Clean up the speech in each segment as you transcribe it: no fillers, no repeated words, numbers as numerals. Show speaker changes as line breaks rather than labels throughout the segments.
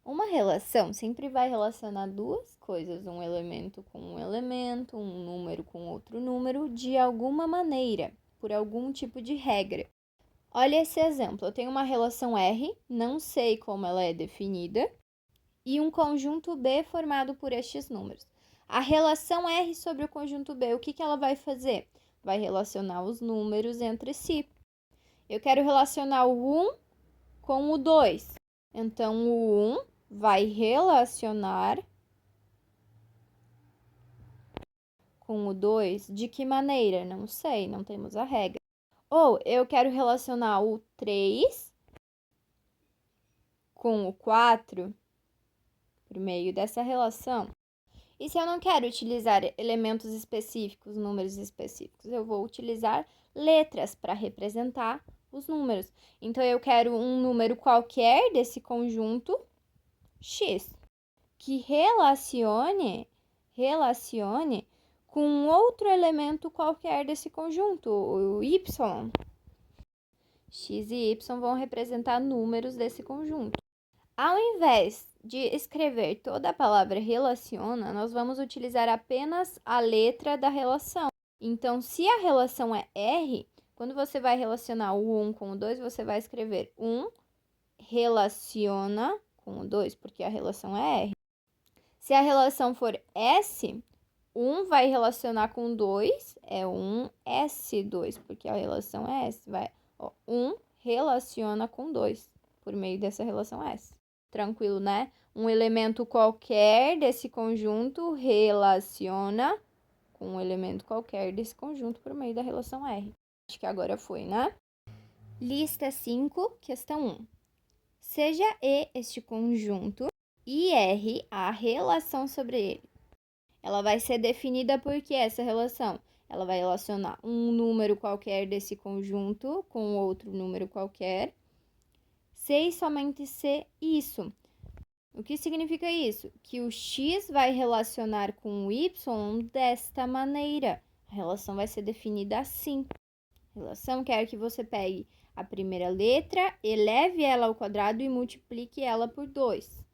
Uma relação sempre vai relacionar duas coisas, um elemento com um elemento, um número com outro número, de alguma maneira, por algum tipo de regra. Olha esse exemplo, eu tenho uma relação R, não sei como ela é definida, e um conjunto B formado por estes números. A relação R sobre o conjunto B, o que ela vai fazer? Vai relacionar os números entre si. Eu quero relacionar o 1 com o 2. Então, o 1 vai relacionar com o 2 de que maneira? Não sei, não temos a regra. Ou eu quero relacionar o 3 com o 4 por meio dessa relação. E se eu não quero utilizar elementos específicos, números específicos, eu vou utilizar letras para representar os números. Então, eu quero um número qualquer desse conjunto X que relacione com outro elemento qualquer desse conjunto, o Y. X e Y vão representar números desse conjunto. Ao invés de escrever toda a palavra relaciona, nós vamos utilizar apenas a letra da relação. Então, se a relação é R, quando você vai relacionar o 1 com o 2, você vai escrever 1 relaciona com o 2, porque a relação é R. Se a relação for S, 1 vai relacionar com 2, é 1S2, porque a relação é S. 1 relaciona com 2, por meio dessa relação S. Tranquilo, né? Um elemento qualquer desse conjunto relaciona com um elemento qualquer desse conjunto por meio da relação R. Acho que agora foi, né? Lista 5, questão 1. Seja E este conjunto e R a relação sobre ele. Ela vai ser definida por que essa relação? Ela vai relacionar um número qualquer desse conjunto com outro número qualquer. Se e somente se isso. O que significa isso? Que o X vai relacionar com o Y desta maneira. A relação vai ser definida assim. A relação quer que você pegue a primeira letra, eleve ela ao quadrado e multiplique ela por 2.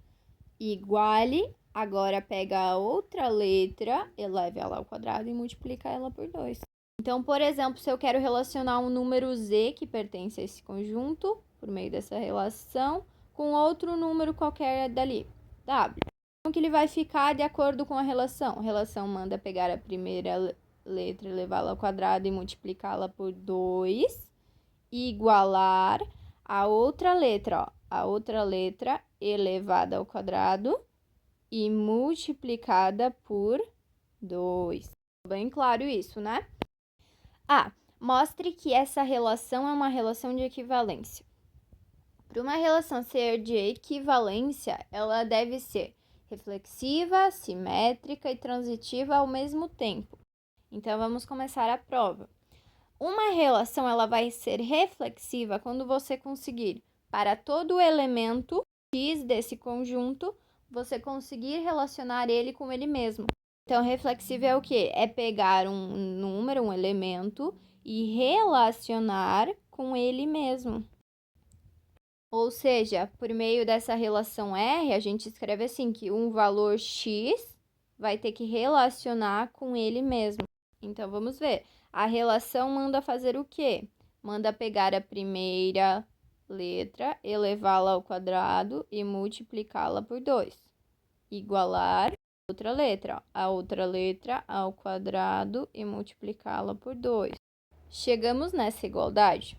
Iguale, agora pega a outra letra, eleve ela ao quadrado e multiplica ela por 2. Então, por exemplo, se eu quero relacionar um número Z que pertence a esse conjunto, por meio dessa relação, com outro número qualquer dali, W. Como que ele vai ficar de acordo com a relação? A relação manda pegar a primeira letra, elevá-la ao quadrado e multiplicá-la por 2, igualar a outra letra, ó. A outra letra elevada ao quadrado e multiplicada por 2. Bem claro isso, né? Mostre que essa relação é uma relação de equivalência. Para uma relação ser de equivalência, ela deve ser reflexiva, simétrica e transitiva ao mesmo tempo. Então, vamos começar a prova. Uma relação ela vai ser reflexiva quando você conseguir, para todo elemento X desse conjunto, você conseguir relacionar ele com ele mesmo. Então, reflexiva é o quê? É pegar um número, um elemento, e relacionar com ele mesmo. Ou seja, por meio dessa relação R, a gente escreve assim, que um valor X vai ter que relacionar com ele mesmo. Então, vamos ver. A relação manda fazer o quê? Manda pegar a primeira letra, elevá-la ao quadrado e multiplicá-la por 2. Igualar outra letra, a outra letra ao quadrado e multiplicá-la por 2. Chegamos nessa igualdade.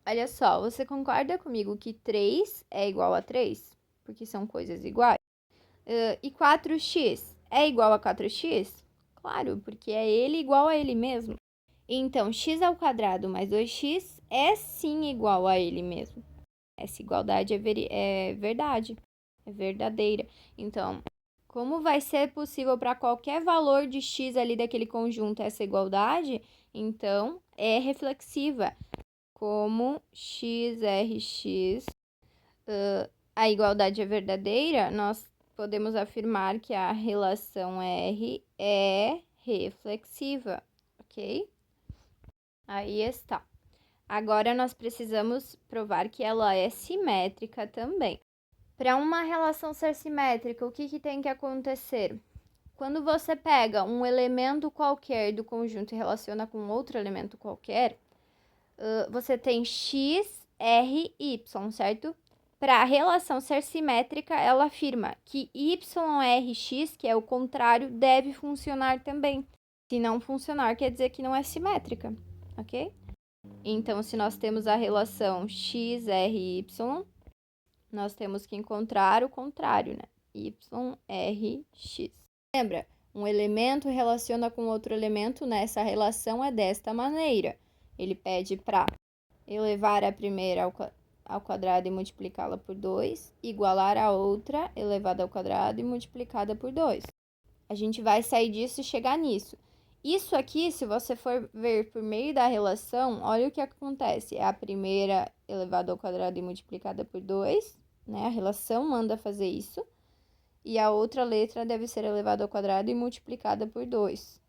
Olha só, você concorda comigo que 3 é igual a 3? Porque são coisas iguais. E 4x é igual a 4x? Claro, porque é ele igual a ele mesmo. Então, x ao quadrado mais 2x é sim igual a ele mesmo. Essa igualdade é verdade, é verdadeira. Então, como vai ser possível para qualquer valor de x ali daquele conjunto essa igualdade? Então, é reflexiva. Como x, r, x, a igualdade é verdadeira, nós podemos afirmar que a relação R é reflexiva, ok? Aí está. Agora, nós precisamos provar que ela é simétrica também. Para uma relação ser simétrica, o que tem que acontecer? Quando você pega um elemento qualquer do conjunto e relaciona com outro elemento qualquer, você tem x, r, y, certo? Para a relação ser simétrica, ela afirma que YRX, que é o contrário, deve funcionar também. Se não funcionar, quer dizer que não é simétrica, ok? Então, se nós temos a relação XRY, nós temos que encontrar o contrário, né? YRX. Lembra? Um elemento relaciona com outro elemento, nessa relação é desta maneira. Ele pede para elevar a primeira ao quadrado e multiplicá-la por 2, igualar a outra elevada ao quadrado e multiplicada por 2. A gente vai sair disso e chegar nisso. Isso aqui, se você for ver por meio da relação, olha o que acontece. É a primeira elevada ao quadrado e multiplicada por 2, né? A relação manda fazer isso. E a outra letra deve ser elevada ao quadrado e multiplicada por 2.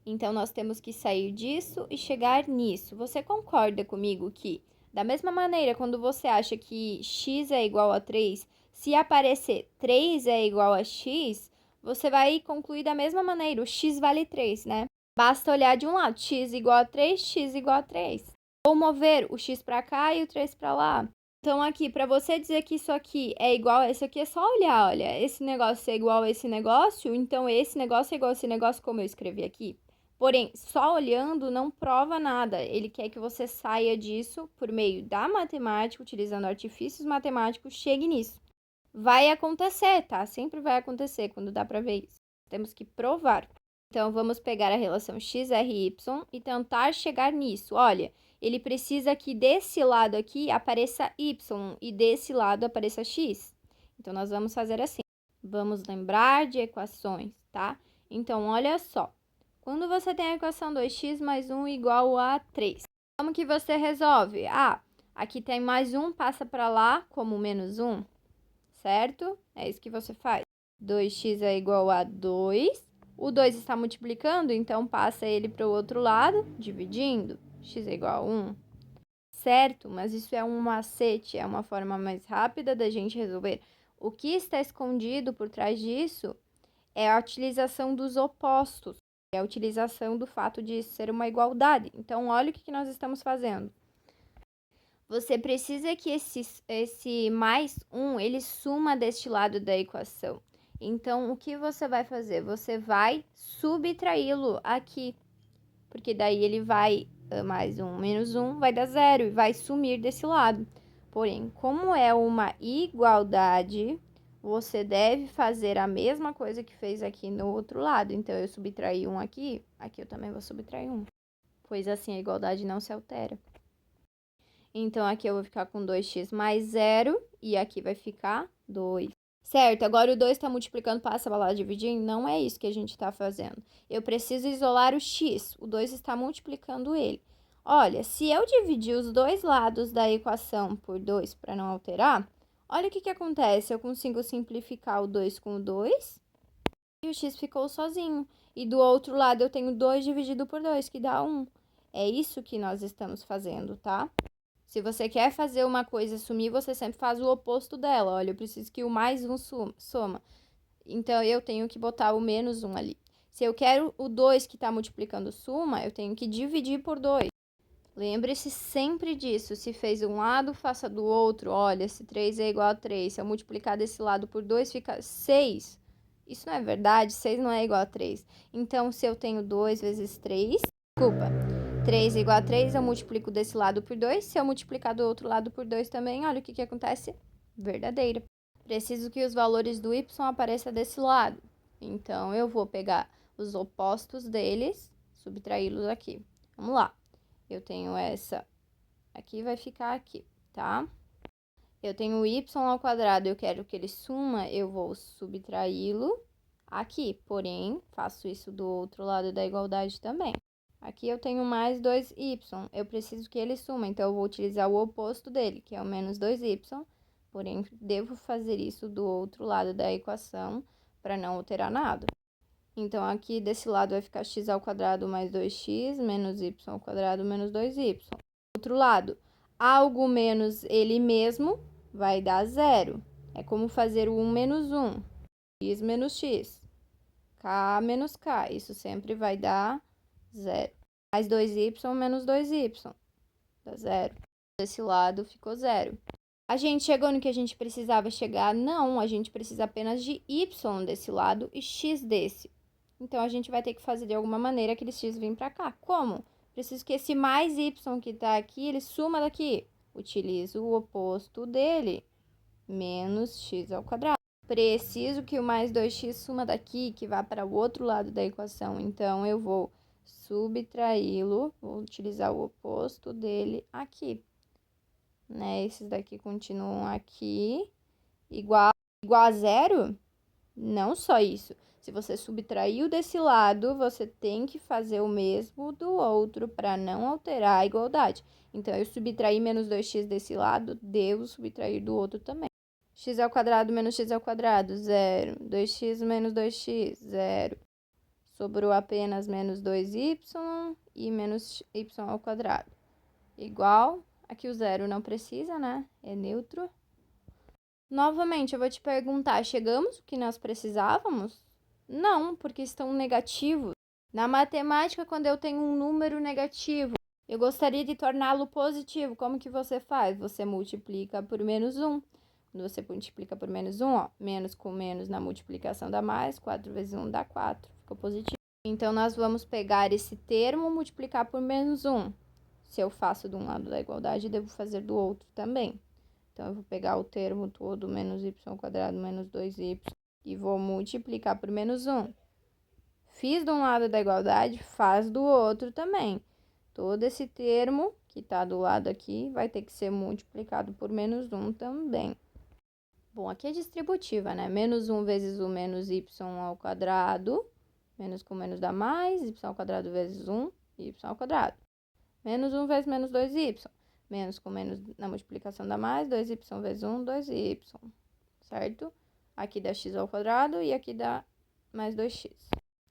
Então, nós temos que sair disso e chegar nisso. Você concorda comigo que, da mesma maneira, quando você acha que x é igual a 3, se aparecer 3 é igual a x, você vai concluir da mesma maneira, o x vale 3, né? Basta olhar de um lado, x igual a 3, x igual a 3. Ou mover o x para cá e o 3 para lá. Então, aqui, para você dizer que isso aqui é igual a isso aqui, é só olhar, olha, esse negócio é igual a esse negócio, então esse negócio é igual a esse negócio, como eu escrevi aqui. Porém, só olhando não prova nada. Ele quer que você saia disso por meio da matemática, utilizando artifícios matemáticos, chegue nisso. Vai acontecer, tá? Sempre vai acontecer quando dá para ver isso. Temos que provar. Então, vamos pegar a relação XRY e tentar chegar nisso. Olha, ele precisa que desse lado aqui apareça Y e desse lado apareça X. Então, nós vamos fazer assim. Vamos lembrar de equações, tá? Então, olha só. Quando você tem a equação 2x mais 1 igual a 3, como que você resolve? Aqui tem mais 1, passa para lá como menos 1, certo? É isso que você faz. 2x é igual a 2. O 2 está multiplicando, então passa ele para o outro lado, dividindo. X é igual a 1. Certo? Mas isso é um macete, é uma forma mais rápida da gente resolver. O que está escondido por trás disso é a utilização dos opostos. É a utilização do fato de ser uma igualdade. Então, olha o que nós estamos fazendo. Você precisa que esse mais 1, ele suma deste lado da equação. Então, o que você vai fazer? Você vai subtraí-lo aqui. Porque daí ele vai, mais 1 menos 1, vai dar 0 e vai sumir desse lado. Porém, como é uma igualdade, você deve fazer a mesma coisa que fez aqui no outro lado. Então, eu subtraí 1 aqui, aqui eu também vou subtrair 1. Pois assim, a igualdade não se altera. Então, aqui eu vou ficar com 2x mais 0 e aqui vai ficar 2. Certo, agora o 2 está multiplicando, passa para lá dividindo? Não é isso que a gente está fazendo. Eu preciso isolar o x, o 2 está multiplicando ele. Olha, se eu dividir os dois lados da equação por 2 para não alterar, olha o que acontece. Eu consigo simplificar o 2 com o 2 e o x ficou sozinho. E do outro lado eu tenho 2 dividido por 2, que dá 1. É isso que nós estamos fazendo, tá? Se você quer fazer uma coisa sumir, você sempre faz o oposto dela. Olha, eu preciso que o mais 1 soma. Então, eu tenho que botar o menos 1 ali. Se eu quero o 2 que está multiplicando suma, eu tenho que dividir por 2. Lembre-se sempre disso. Se fez um lado, faça do outro. Olha, se 3 é igual a 3. Se eu multiplicar desse lado por 2, fica 6. Isso não é verdade? 6 não é igual a 3. Então, se eu tenho 2 vezes 3... Desculpa. 3 é igual a 3, eu multiplico desse lado por 2. Se eu multiplicar do outro lado por 2 também, olha o que acontece. Verdadeira. Preciso que os valores do y apareçam desse lado. Então, eu vou pegar os opostos deles, subtraí-los aqui. Vamos lá. Eu tenho essa aqui, vai ficar aqui, tá? Eu tenho o y ao quadrado, eu quero que ele suma, eu vou subtraí-lo aqui. Porém, faço isso do outro lado da igualdade também. Aqui eu tenho mais 2y, eu preciso que ele suma, então eu vou utilizar o oposto dele, que é o menos 2y, porém, devo fazer isso do outro lado da equação para não alterar nada. Então, aqui desse lado vai ficar x ao quadrado mais 2x, menos y ao quadrado menos 2y. Outro lado, algo menos ele mesmo, vai dar 0. É como fazer o 1 menos 1, x menos x, k menos k. Isso sempre vai dar 0. Mais 2y menos 2y, dá 0. Desse lado ficou 0. A gente chegou no que a gente precisava chegar? Não, a gente precisa apenas de y desse lado e x desse. Então, a gente vai ter que fazer de alguma maneira aquele x vir para cá. Como? Preciso que esse mais y que está aqui, ele suma daqui. Utilizo o oposto dele, menos x ao quadrado. Preciso que o mais 2x suma daqui, que vá para o outro lado da equação. Então, eu vou subtraí-lo, vou utilizar o oposto dele aqui. Né? Esses daqui continuam aqui, igual a 0? Não só isso. Se você subtraiu desse lado, você tem que fazer o mesmo do outro para não alterar a igualdade. Então, eu subtraí menos 2x desse lado, devo subtrair do outro também. X ao quadrado menos x ao quadrado, 0. 2x menos 2x, 0. Sobrou apenas menos 2y e menos y ao quadrado. Igual. Aqui o 0 não precisa, né? É neutro. Novamente, eu vou te perguntar, chegamos o que nós precisávamos? Não, porque estão negativos. Na matemática, quando eu tenho um número negativo, eu gostaria de torná-lo positivo. Como que você faz? Você multiplica por menos 1. Quando você multiplica por menos 1, ó, menos com menos na multiplicação dá mais, 4 vezes 1 dá 4, ficou positivo. Então, nós vamos pegar esse termo e multiplicar por menos 1. Se eu faço de um lado da igualdade, devo fazer do outro também. Então, eu vou pegar o termo todo, menos y ao quadrado menos 2y, e vou multiplicar por menos 1. Fiz de um lado da igualdade, faz do outro também. Todo esse termo que está do lado aqui vai ter que ser multiplicado por menos 1 também. Bom, aqui é distributiva, né? Menos 1 vezes o menos y ao quadrado, menos com menos dá mais, y ao quadrado vezes 1, y ao quadrado. Menos 1 vezes menos 2y. Menos com menos na multiplicação dá mais, 2y vezes 1, 2y. Certo? Aqui dá x ao quadrado e aqui dá mais 2x.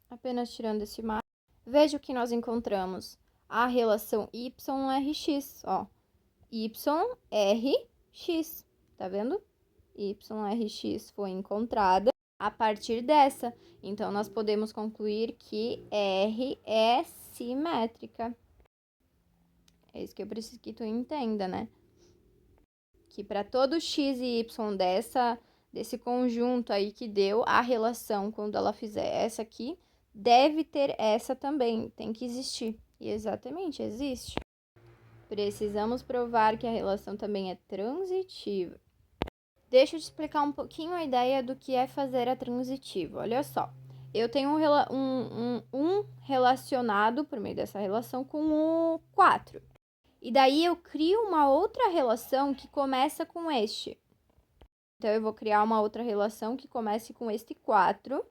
Apenas tirando esse mais. Veja o que nós encontramos. A relação YRX, ó. YRX. Tá vendo? YRX foi encontrada a partir dessa. Então, nós podemos concluir que R é simétrica. É isso que eu preciso que tu entenda, né? Que para todo x e y desse conjunto aí que deu a relação, quando ela fizer essa aqui, deve ter essa também, tem que existir. E exatamente, existe. Precisamos provar que a relação também é transitiva. Deixa eu te explicar um pouquinho a ideia do que é fazer a transitiva. Olha só, eu tenho um relacionado por meio dessa relação com o 4. E daí eu crio uma outra relação que começa com este. Então, eu vou criar uma outra relação que comece com este 4.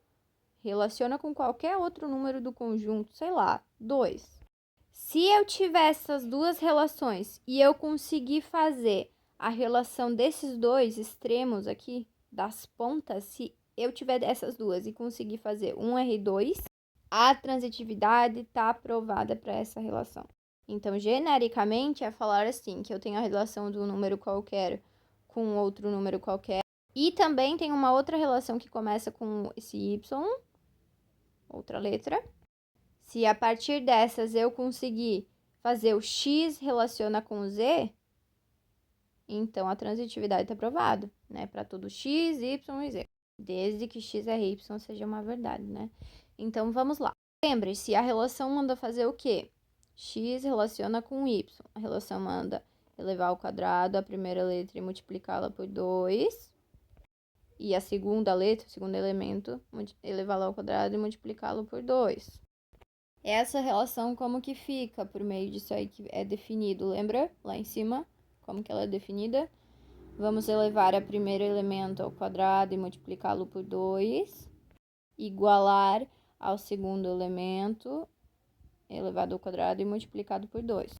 Relaciona com qualquer outro número do conjunto, sei lá, 2. Se eu tiver essas duas relações e eu conseguir fazer a relação desses dois extremos aqui, das pontas, se eu tiver essas duas e conseguir fazer um R2, a transitividade está aprovada para essa relação. Então, genericamente, é falar assim, que eu tenho a relação de um número qualquer com outro número qualquer. E também tem uma outra relação que começa com esse y, outra letra. Se a partir dessas eu conseguir fazer o x relaciona com o z, então a transitividade está aprovada, né? Para todo x, y e z. Desde que x e y seja uma verdade, né? Então, vamos lá. Lembre-se, a relação manda fazer o quê? X relaciona com y. A relação manda elevar ao quadrado a primeira letra e multiplicá-la por 2. E a segunda letra, o segundo elemento, elevá-la ao quadrado e multiplicá-lo por 2. Essa relação como que fica por meio disso aí que é definido? Lembra? Lá em cima, como que ela é definida? Vamos elevar a primeiro elemento ao quadrado e multiplicá-lo por 2. Igualar ao segundo elemento elevado ao quadrado e multiplicado por 2.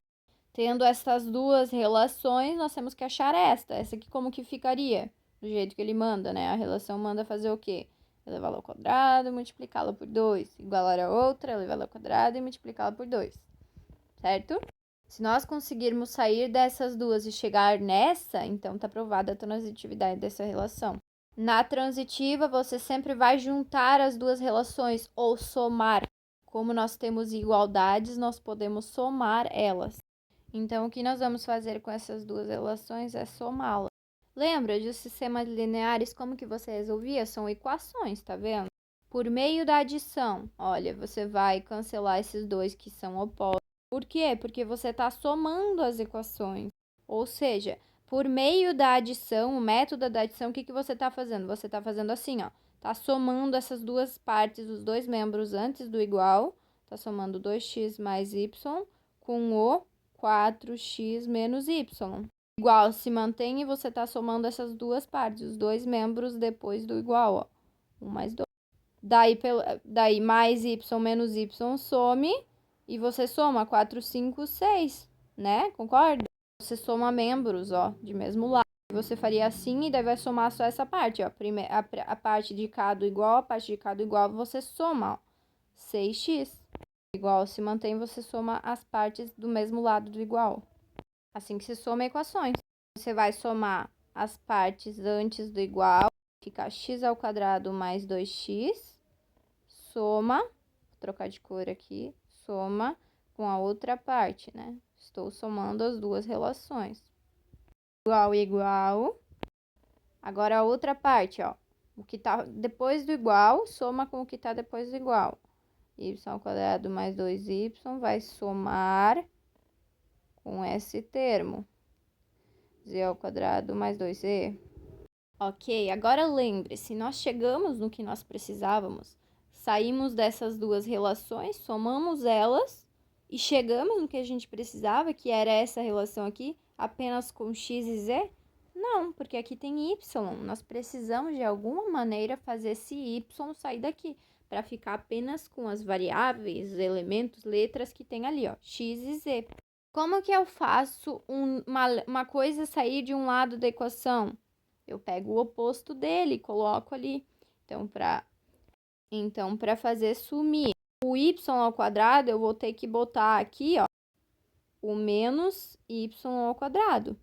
Tendo essas duas relações, nós temos que achar esta. Essa aqui como que ficaria? Do jeito que ele manda, né? A relação manda fazer o quê? Elevá-la ao quadrado e multiplicá-la por 2. Igualar a outra, elevá-la ao quadrado e multiplicá-la por 2. Certo? Se nós conseguirmos sair dessas duas e chegar nessa, então está provada a transitividade dessa relação. Na transitiva, você sempre vai juntar as duas relações ou somar. Como nós temos igualdades, nós podemos somar elas. Então, o que nós vamos fazer com essas duas relações é somá-las. Lembra de sistemas lineares, como que você resolvia? São equações, tá vendo? Por meio da adição, olha, você vai cancelar esses dois que são opostos. Por quê? Porque você está somando as equações. Ou seja, por meio da adição, o método da adição, o que você está fazendo? Você está fazendo assim, ó. Está somando essas duas partes, os dois membros antes do igual. Está somando 2x mais y com o 4x menos y. Igual se mantém e você está somando essas duas partes, os dois membros depois do igual, ó. 1 mais 2. Daí mais y menos y some e você soma 4, 5, 6, né? Concorda? Você soma membros, ó, de mesmo lado. Você faria assim e daí vai somar só essa parte, ó. A parte de cá do igual, a parte de cá do igual, você soma, ó. 6x. Igual se mantém, você soma as partes do mesmo lado do igual. Assim que se soma equações. Você vai somar as partes antes do igual, fica x ao quadrado mais 2x, soma, vou trocar de cor aqui, soma com a outra parte, né? Estou somando as duas relações. Igual e igual. Agora a outra parte, ó. O que tá depois do igual, soma com o que tá depois do igual. Y ao quadrado mais 2y vai somar com esse termo. Z ao quadrado mais 2z. Ok, agora lembre-se, nós chegamos no que nós precisávamos. Saímos dessas duas relações, somamos elas e chegamos no que a gente precisava, que era essa relação aqui, apenas com x e z? Não, porque aqui tem y. Nós precisamos, de alguma maneira, fazer esse y sair daqui, para ficar apenas com as variáveis, elementos, letras que tem ali, ó, x e z. Como que eu faço uma coisa sair de um lado da equação? Eu pego o oposto dele e coloco ali. Então, para fazer sumir o y ao quadrado, eu vou ter que botar aqui, ó, o menos y ao quadrado.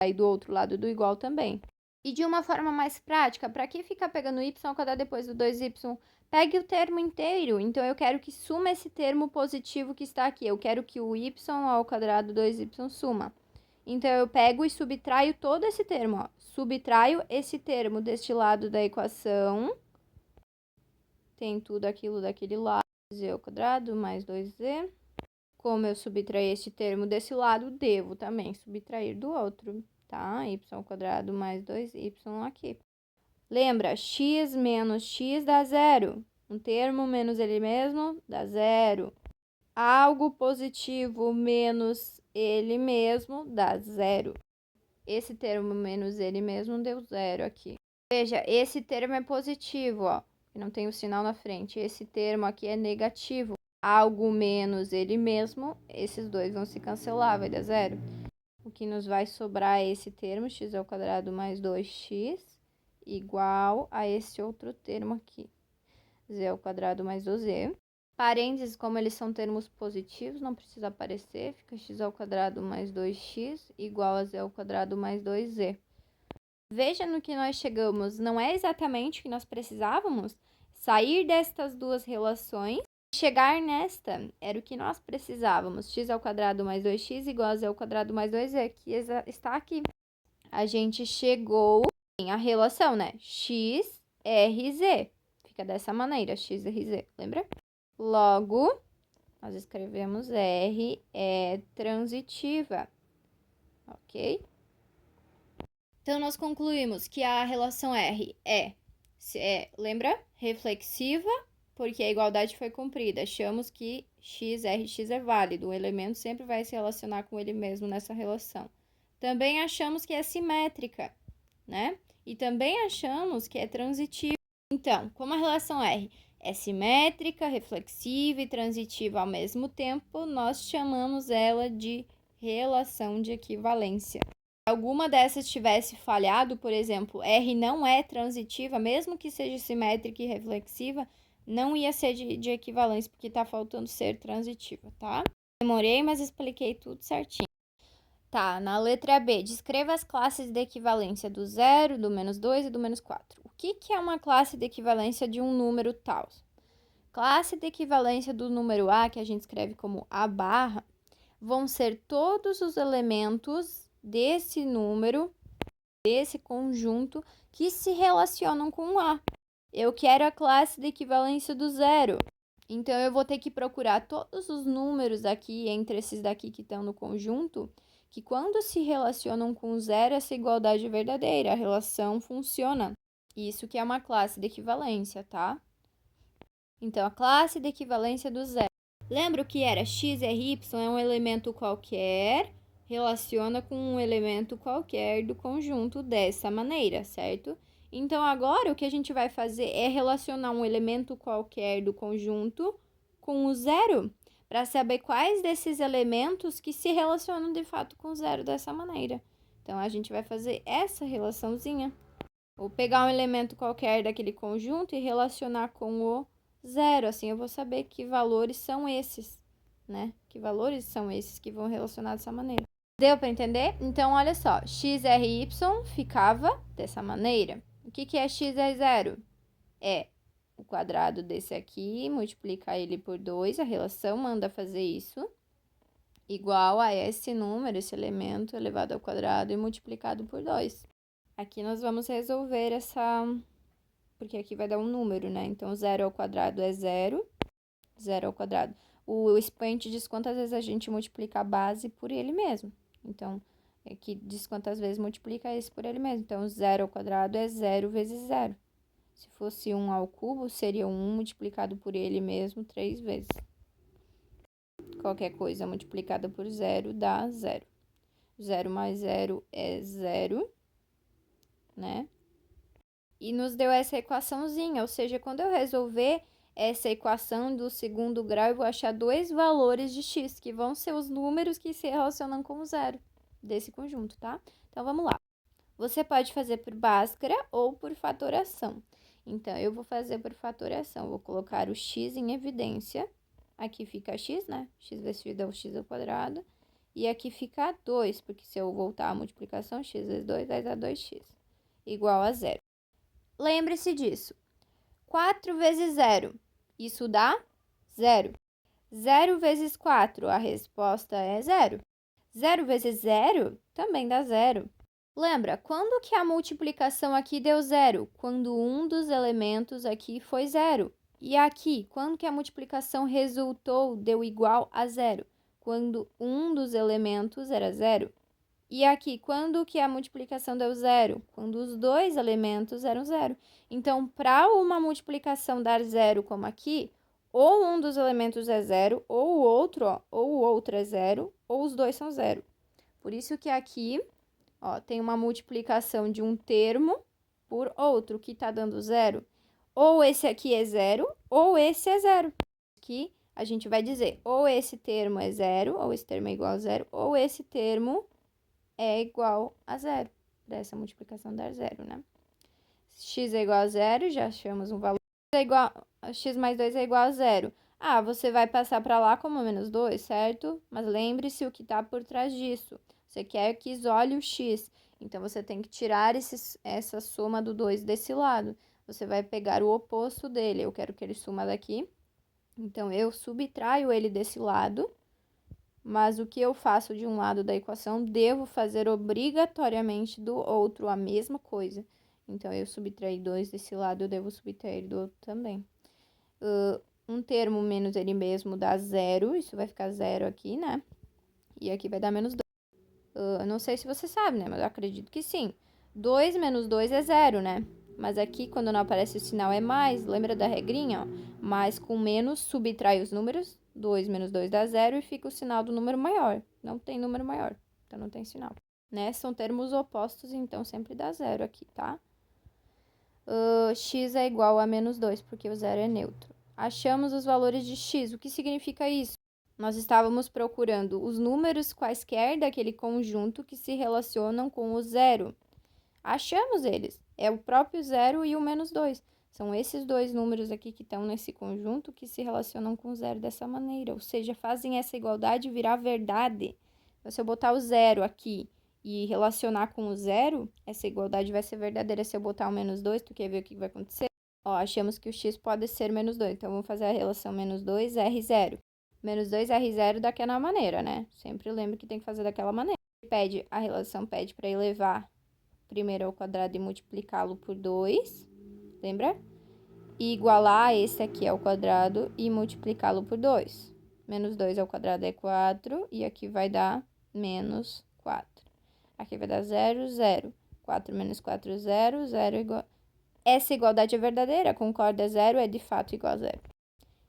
Aí do outro lado do igual também. E de uma forma mais prática, para que ficar pegando y ao quadrado depois do 2y? Pegue o termo inteiro. Então, eu quero que suma esse termo positivo que está aqui. Eu quero que o y ao quadrado 2y suma. Então, eu pego e subtraio todo esse termo, ó. Subtraio esse termo deste lado da equação. Tem tudo aquilo daquele lado. Z ao quadrado mais 2z. Como eu subtraí este termo desse lado, devo também subtrair do outro, tá? Y ao quadrado mais 2y aqui. Lembra, x menos x dá zero. Um termo menos ele mesmo dá zero. Algo positivo menos ele mesmo dá zero. Esse termo menos ele mesmo deu zero aqui. Veja, esse termo é positivo, ó. Não tem o sinal na frente. Esse termo aqui é negativo. Algo menos ele mesmo, esses dois vão se cancelar, vai dar zero. O que nos vai sobrar é esse termo, x ao quadrado mais 2x, igual a esse outro termo aqui, z ao quadrado mais 2z. Parênteses, como eles são termos positivos, não precisa aparecer, fica x ao quadrado mais 2x igual a z ao quadrado mais 2z. Veja no que nós chegamos, não é exatamente o que nós precisávamos? Sair destas duas relações e chegar nesta, era o que nós precisávamos. X ao quadrado mais 2x igual a z ao quadrado mais 2z, que está aqui. A gente chegou em a relação, né? X, R, Z. Fica dessa maneira, X, R, Z, lembra? Logo, nós escrevemos R é transitiva, ok? Então, nós concluímos que a relação R lembra? Reflexiva, porque a igualdade foi cumprida. Achamos que x, R, x é válido. O elemento sempre vai se relacionar com ele mesmo nessa relação. Também achamos que é simétrica, né? E também achamos que é transitiva. Então, como a relação R é simétrica, reflexiva e transitiva ao mesmo tempo, nós chamamos ela de relação de equivalência. Se alguma dessas tivesse falhado, por exemplo, R não é transitiva, mesmo que seja simétrica e reflexiva, não ia ser de equivalência, porque está faltando ser transitiva, tá? Demorei, mas expliquei tudo certinho. Tá, na letra B, descreva as classes de equivalência do 0, do -2 e do -4. O que é uma classe de equivalência de um número tal? Classe de equivalência do número A, que a gente escreve como A barra, vão ser todos os elementos desse número, desse conjunto, que se relacionam com o A. Eu quero a classe de equivalência do 0. Então, eu vou ter que procurar todos os números aqui, entre esses daqui que estão no conjunto, que quando se relacionam com 0, essa igualdade é verdadeira, a relação funciona. Isso que é uma classe de equivalência, tá? Então, a classe de equivalência do 0. Lembra o que era? X é y, é um elemento qualquer, relaciona com um elemento qualquer do conjunto dessa maneira, certo? Então, agora o que a gente vai fazer é relacionar um elemento qualquer do conjunto com o 0, para saber quais desses elementos que se relacionam de fato com o 0 dessa maneira. Então, a gente vai fazer essa relaçãozinha. Vou pegar um elemento qualquer daquele conjunto e relacionar com o 0. Assim, eu vou saber que valores são esses, né? Que valores são esses que vão relacionar dessa maneira. Deu para entender? Então, olha só. X, R, Y ficava dessa maneira. O que é X, R, 0? É o quadrado desse aqui, multiplicar ele por 2, a relação manda fazer isso, igual a esse número, esse elemento elevado ao quadrado e multiplicado por 2. Aqui nós vamos resolver essa... porque aqui vai dar um número, né? Então, 0 ao quadrado é 0, 0 ao quadrado. O expoente diz quantas vezes a gente multiplica a base por ele mesmo. Então, aqui diz quantas vezes multiplica esse por ele mesmo. Então, 0 ao quadrado é 0 vezes 0. Se fosse 1 ao cubo, seria 1 multiplicado por ele mesmo 3 vezes. Qualquer coisa multiplicada por 0 dá 0. 0 mais 0 é 0, né? E nos deu essa equaçãozinha, ou seja, quando eu resolver essa equação do segundo grau, eu vou achar dois valores de x, que vão ser os números que se relacionam com o 0 desse conjunto, tá? Então, vamos lá. Você pode fazer por Bhaskara ou por fatoração. Então, eu vou fazer por fatoração. Vou colocar o x em evidência. Aqui fica x, né? X vezes x dá o x ao quadrado. E aqui fica 2, porque se eu voltar a multiplicação, x vezes 2 vai dar 2x, igual a 0. Lembre-se disso. 4 vezes 0, isso dá 0. 0 vezes 4, a resposta é 0. 0 vezes 0 também dá 0. Lembra, quando que a multiplicação aqui deu 0? Quando um dos elementos aqui foi 0. E aqui, quando que a multiplicação resultou, deu igual a 0? Quando um dos elementos era 0. E aqui, quando que a multiplicação deu 0? Quando os dois elementos eram 0. Então, para uma multiplicação dar 0, como aqui, ou um dos elementos é 0, ou o outro, ou o outro é 0, ou os dois são 0. Por isso que aqui, tem uma multiplicação de um termo por outro, que está dando 0. Ou esse aqui é 0, ou esse é 0. Aqui, a gente vai dizer, ou esse termo é 0, ou esse termo é igual a 0, ou esse termo é igual a 0, dessa multiplicação dar 0, né? X é igual a 0, já achamos um valor. X mais 2 é igual a 0. Ah, você vai passar para lá como menos 2, certo? Mas lembre-se o que está por trás disso. Você quer que isole o x, então você tem que tirar essa soma do 2 desse lado. Você vai pegar o oposto dele. Eu quero que ele suma daqui. Então, eu subtraio ele desse lado. Mas o que eu faço de um lado da equação, devo fazer obrigatoriamente do outro a mesma coisa. Então, eu subtraí 2 desse lado, eu devo subtrair do outro também. Um termo menos ele mesmo dá 0, isso vai ficar 0 aqui, né? E aqui vai dar menos 2. Não sei se você sabe, né? Mas eu acredito que sim. 2 menos 2 é 0, né? Mas aqui, quando não aparece o sinal, é mais. Lembra da regrinha, ó? Mais com menos, subtrai os números. 2 menos 2 dá 0 e fica o sinal do número maior. Não tem número maior, então não tem sinal. Né? São termos opostos, então sempre dá 0 aqui, tá? X é igual a menos 2, porque o 0 é neutro. Achamos os valores de x. O que significa isso? Nós estávamos procurando os números quaisquer daquele conjunto que se relacionam com o 0. Achamos eles. É o próprio 0 e o menos 2. São esses dois números aqui que estão nesse conjunto que se relacionam com zero dessa maneira, ou seja, fazem essa igualdade virar verdade. Então, se eu botar o zero aqui e relacionar com o zero, essa igualdade vai ser verdadeira. Se eu botar o menos 2, tu quer ver o que vai acontecer? Ó, achamos que o x pode ser menos 2, então vamos fazer a relação menos 2, R0. Menos 2, R0 daquela maneira, né? Sempre lembro que tem que fazer daquela maneira. A relação pede para elevar primeiro ao quadrado e multiplicá-lo por 2, lembra? E igualar esse aqui ao quadrado e multiplicá-lo por 2. Menos 2 ao quadrado é 4, e aqui vai dar menos 4. Aqui vai dar 0, 0. 4 menos 4, 0, 0 igual... Essa igualdade é verdadeira, concorda? 0 é de fato igual a 0.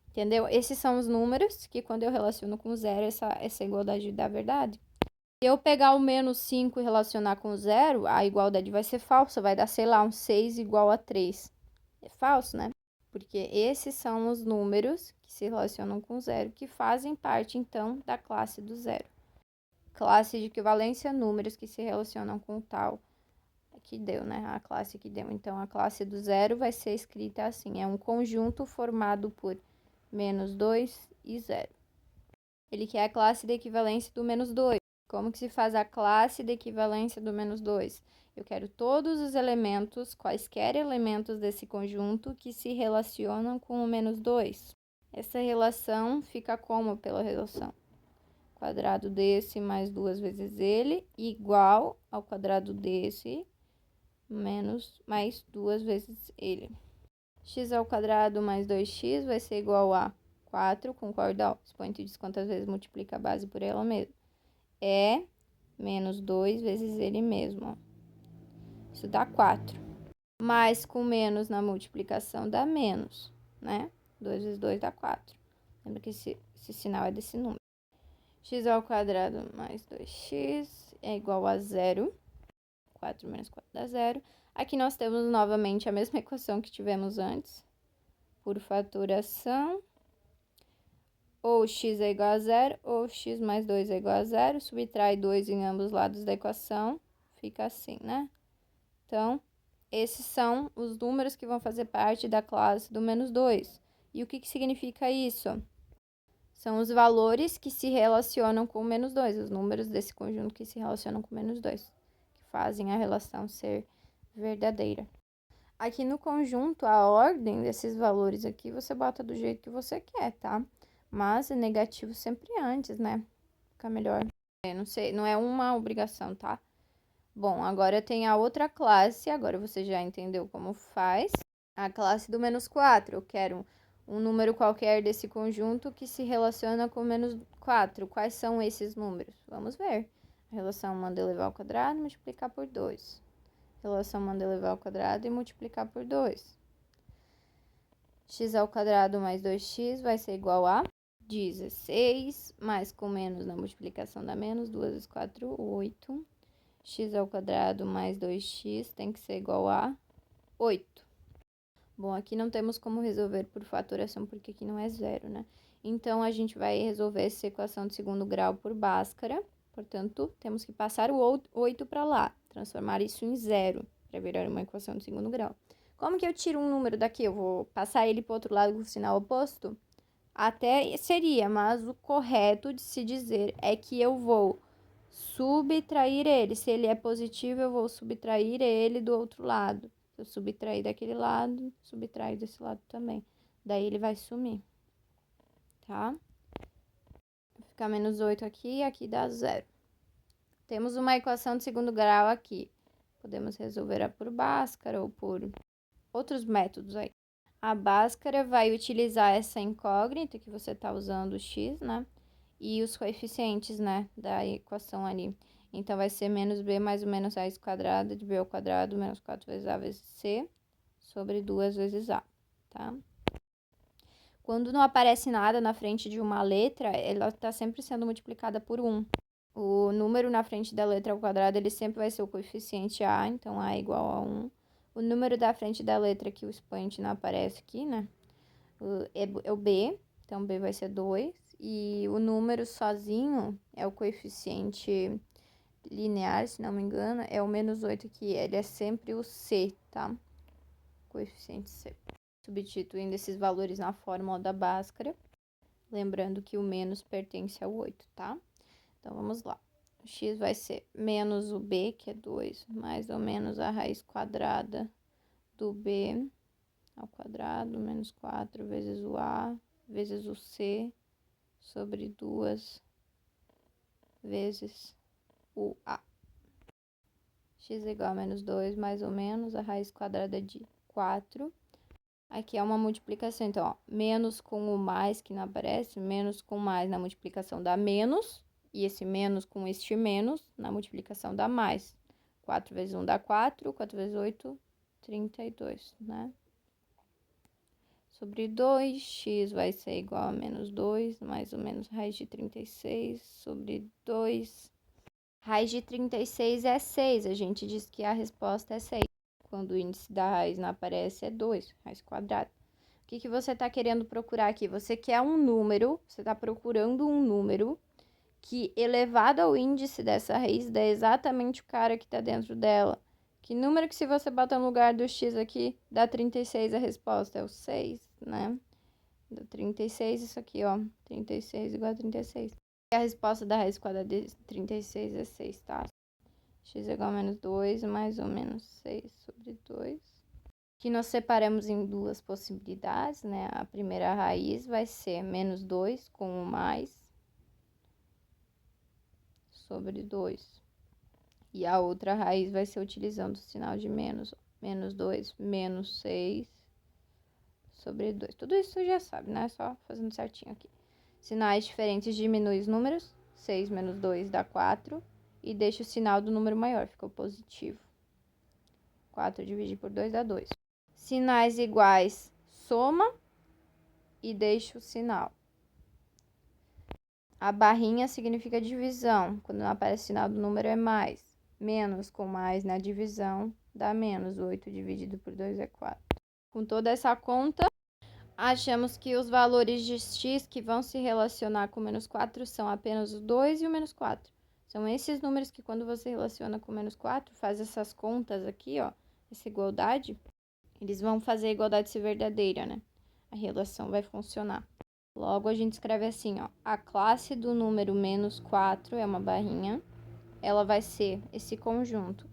Entendeu? Esses são os números que, quando eu relaciono com 0, essa igualdade dá verdade. Se eu pegar o menos 5 e relacionar com 0, a igualdade vai ser falsa, vai dar, sei lá, um 6 igual a 3. É falso, né? Porque esses são os números que se relacionam com 0, que fazem parte, então, da classe do 0. Classe de equivalência, números que se relacionam com tal que deu, né? A classe que deu. Então, a classe do 0 vai ser escrita assim, é um conjunto formado por menos 2 e 0. Ele quer a classe de equivalência do menos 2. Como que se faz a classe de equivalência do menos 2? Eu quero todos os elementos, quaisquer elementos desse conjunto que se relacionam com o menos 2. Essa relação fica como pela relação? Quadrado desse mais 2 vezes ele, igual ao quadrado desse menos mais 2 vezes ele. X ao quadrado mais 2x vai ser igual a 4, concorda? Ó, expoente diz quantas vezes multiplica a base por ela mesma. É menos 2 vezes ele mesmo, ó. Isso dá 4. Mais com menos na multiplicação dá menos, né? 2 vezes 2 dá 4. Lembra que esse sinal é desse número. X ao quadrado mais 2x é igual a 0. 4 menos 4 dá 0. Aqui nós temos novamente a mesma equação que tivemos antes. Por faturação, ou x é igual a 0, ou x mais 2 é igual a 0. Subtrai 2 em ambos os lados da equação, fica assim, né? Então, esses são os números que vão fazer parte da classe do menos 2. E o que significa isso? São os valores que se relacionam com o menos 2, os números desse conjunto que se relacionam com o menos 2, que fazem a relação ser verdadeira. Aqui no conjunto, a ordem desses valores aqui, você bota do jeito que você quer, tá? Mas é negativo sempre antes, né? Fica melhor. Não sei, não é uma obrigação, tá? Bom, agora tem a outra classe, agora você já entendeu como faz. A classe do menos 4, eu quero um número qualquer desse conjunto que se relaciona com menos 4. Quais são esses números? Vamos ver. A relação manda elevar ao quadrado e multiplicar por 2. Relação manda elevar ao quadrado e multiplicar por 2. X ao quadrado mais 2x vai ser igual a 16, mais com menos na multiplicação dá menos, 2 vezes 4, 8. X ao quadrado mais 2x tem que ser igual a 8. Bom, aqui não temos como resolver por fatoração, porque aqui não é zero, né? Então, a gente vai resolver essa equação de segundo grau por Bhaskara. Portanto, temos que passar o 8 para lá, transformar isso em zero, para virar uma equação de segundo grau. Como que eu tiro um número daqui? Eu vou passar ele para o outro lado com o sinal oposto? Até seria, mas o correto de se dizer é que eu vou subtrair ele. Se ele é positivo, eu vou subtrair ele do outro lado. Se eu subtrair daquele lado, subtrair desse lado também. Daí ele vai sumir, tá? Vai ficar menos 8 aqui, aqui dá 0. Temos uma equação de segundo grau aqui. Podemos resolver por Bhaskara ou por outros métodos aí. A Bhaskara vai utilizar essa incógnita que você está usando, o x, né? E os coeficientes, né, da equação ali. Então, vai ser menos b mais o menos a quadrada de b ao quadrado menos 4 vezes a vezes c sobre 2 vezes a, tá? Quando não aparece nada na frente de uma letra, ela está sempre sendo multiplicada por 1. O número na frente da letra ao quadrado, ele sempre vai ser o coeficiente a, então a é igual a 1. O número da frente da letra que o expoente não aparece aqui, né, é o b, então b vai ser 2. E o número sozinho é o coeficiente linear, se não me engano, é o menos 8 aqui, ele é sempre o c, tá? coeficiente C. Substituindo esses valores na fórmula da Bhaskara. Lembrando que o menos pertence ao 8, tá? Então, vamos lá. O x vai ser menos o b, que é 2, mais ou menos a raiz quadrada do b ao quadrado, menos 4 vezes o a, vezes o c, sobre 2 vezes o a. X é igual a menos 2, mais ou menos a raiz quadrada de 4. Aqui é uma multiplicação, então, ó, menos com o mais, que não aparece, menos com mais na multiplicação dá menos, e esse menos com este menos na multiplicação dá mais. 4 vezes 1 dá 4, 4 vezes 8, 32, né? Sobre 2, x vai ser igual a menos 2, mais ou menos raiz de 36, sobre 2. Raiz de 36 é 6, a gente diz que a resposta é 6. Quando o índice da raiz não aparece, é 2, raiz quadrada. O que você está querendo procurar aqui? Você quer um número, você está procurando um número que, elevado ao índice dessa raiz, dá exatamente o cara que está dentro dela. Que número que, se você botar no lugar do x aqui, dá 36, a resposta é o 6, né? Dá 36, isso aqui, ó, 36 igual a 36. E a resposta da raiz quadrada de 36 é 6, tá? X é igual a menos 2, mais ou menos 6 sobre 2. Aqui nós separamos em duas possibilidades, né? A primeira raiz vai ser menos 2 com o mais sobre 2. E a outra raiz vai ser utilizando o sinal de menos. Menos 2, menos 6 sobre 2. Tudo isso você já sabe, né? Só fazendo certinho aqui. Sinais diferentes diminuem os números. 6 menos 2 dá 4. E deixa o sinal do número maior, ficou positivo. 4 dividido por 2 dá 2. Sinais iguais, soma e deixa o sinal. A barrinha significa divisão. Quando não aparece o sinal do número, é mais. Menos com mais na divisão dá menos. 8 dividido por 2 é 4. Com toda essa conta, achamos que os valores de x que vão se relacionar com menos 4 são apenas o 2 e o menos 4. São esses números que, quando você relaciona com menos 4, faz essas contas aqui, ó, essa igualdade, eles vão fazer a igualdade ser verdadeira, né? A relação vai funcionar. Logo, a gente escreve assim, ó, a classe do número menos 4 é uma barrinha, ela vai ser esse conjunto,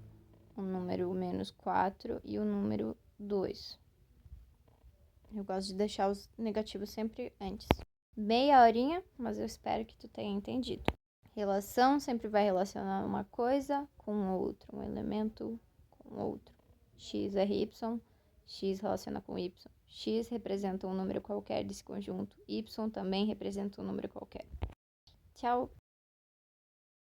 o número menos 4 e o número 2. Eu gosto de deixar os negativos sempre antes. Meia horinha, mas eu espero que tu tenha entendido. Relação sempre vai relacionar uma coisa com outra, um elemento com outro. X é y, x relaciona com y. X representa um número qualquer desse conjunto, y também representa um número qualquer. Tchau!